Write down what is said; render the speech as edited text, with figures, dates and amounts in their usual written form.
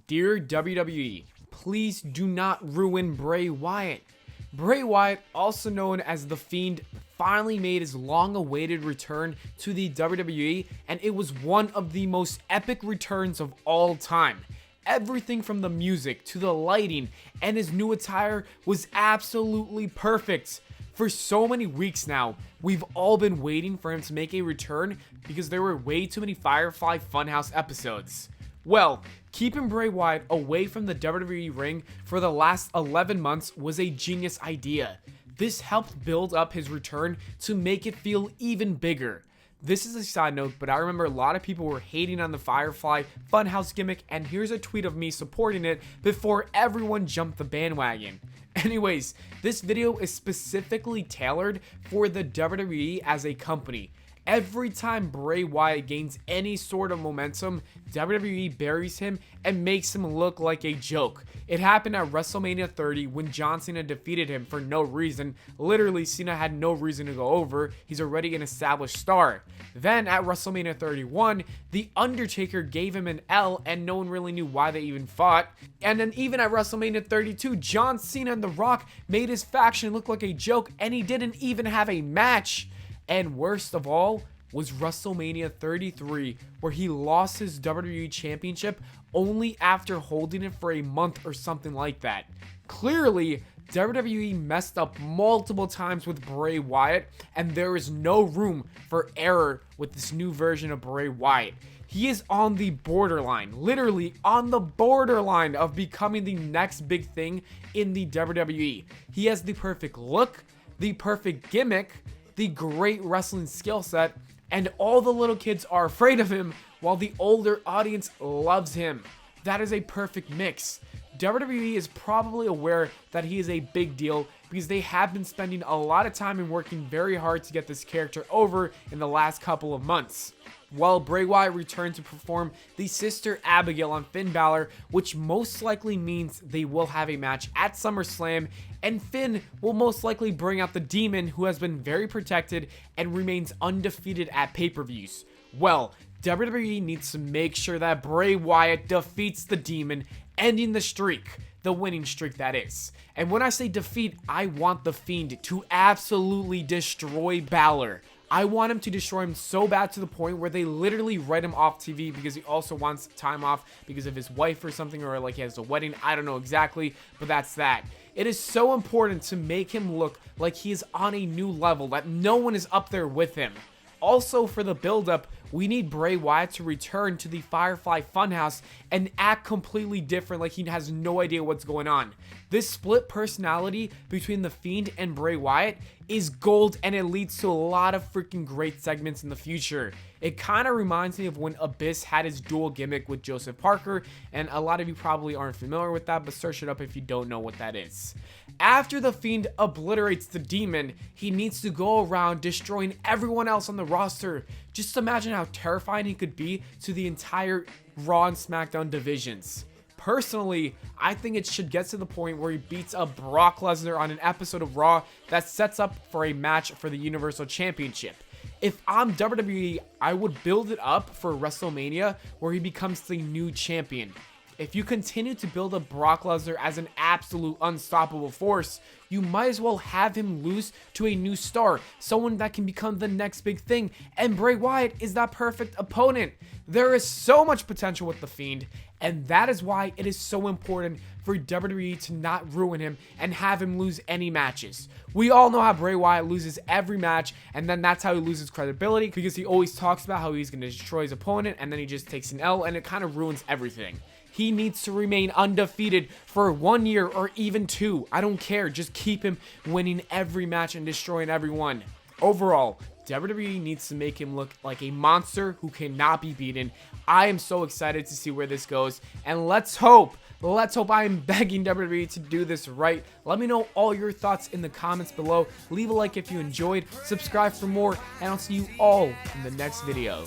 Dear WWE, please do not ruin Bray Wyatt. Bray Wyatt, also known as The Fiend, finally made his long-awaited return to the WWE, and it was one of the most epic returns of all time. Everything from the music to the lighting and his new attire was absolutely perfect. For so many weeks now, we've all been waiting for him to make a return because there were way too many Firefly Funhouse episodes. Well, keeping Bray Wyatt away from the WWE ring for the last 11 months was a genius idea. This helped build up his return to make it feel even bigger. This is a side note, but I remember a lot of people were hating on the Firefly Funhouse gimmick, and here's a tweet of me supporting it before everyone jumped the bandwagon. Anyways, this video is specifically tailored for the WWE as a company. Every time Bray Wyatt gains any sort of momentum, WWE buries him and makes him look like a joke. It happened at WrestleMania 30 when John Cena defeated him for no reason. Literally, Cena had no reason to go over. He's already an established star. Then at WrestleMania 31, The Undertaker gave him an L and no one really knew why they even fought. And then even at WrestleMania 32, John Cena and The Rock made his faction look like a joke and he didn't even have a match. And worst of all was WrestleMania 33, where he lost his WWE Championship only after holding it for a month or something like that. Clearly, WWE messed up multiple times with Bray Wyatt, and there is no room for error with this new version of Bray Wyatt. He is on the borderline, literally on the borderline of becoming the next big thing in the WWE. He has the perfect look, the perfect gimmick, the great wrestling skill set, and all the little kids are afraid of him while the older audience loves him. That is a perfect mix. WWE is probably aware that he is a big deal because they have been spending a lot of time and working very hard to get this character over in the last couple of months. While Bray Wyatt returned to perform the Sister Abigail on Finn Balor, which most likely means they will have a match at SummerSlam, and Finn will most likely bring out the Demon, who has been very protected and remains undefeated at pay-per-views. Well, WWE needs to make sure that Bray Wyatt defeats the Demon, ending the streak. The winning streak, that is. And when I say defeat, I want the Fiend to absolutely destroy Balor. I want him to destroy him so bad to the point where they literally write him off TV because he also wants time off because of his wife or something, or like he has a wedding. I don't know exactly, but that's that. It is so important to make him look like he is on a new level, that no one is up there with him. Also, for the build-up, we need Bray Wyatt to return to the Firefly Funhouse and act completely different, like he has no idea what's going on. This split personality between The Fiend and Bray Wyatt is gold, and it leads to a lot of freaking great segments in the future. It kind of reminds me of when Abyss had his dual gimmick with Joseph Parker, and a lot of you probably aren't familiar with that, but search it up if you don't know what that is. After The Fiend obliterates the Demon, he needs to go around destroying everyone else on the roster. Just imagine how terrifying he could be to the entire Raw and SmackDown divisions. Personally, I think it should get to the point where he beats up Brock Lesnar on an episode of Raw that sets up for a match for the Universal Championship. If I'm WWE, I would build it up for WrestleMania where he becomes the new champion. If you continue to build up Brock Lesnar as an absolute unstoppable force, you might as well have him lose to a new star, someone that can become the next big thing, and Bray Wyatt is that perfect opponent. There is so much potential with The Fiend, and that is why it is so important for WWE to not ruin him and have him lose any matches. We all know how Bray Wyatt loses every match, and then that's how he loses credibility because he always talks about how he's going to destroy his opponent, and then he just takes an L, and it kind of ruins everything. He needs to remain undefeated for 1 year or even 2. I don't care. Just keep him winning every match and destroying everyone. Overall, WWE needs to make him look like a monster who cannot be beaten. I am so excited to see where this goes. And let's hope I am begging WWE to do this right. Let me know all your thoughts in the comments below. Leave a like if you enjoyed. Subscribe for more. And I'll see you all in the next video.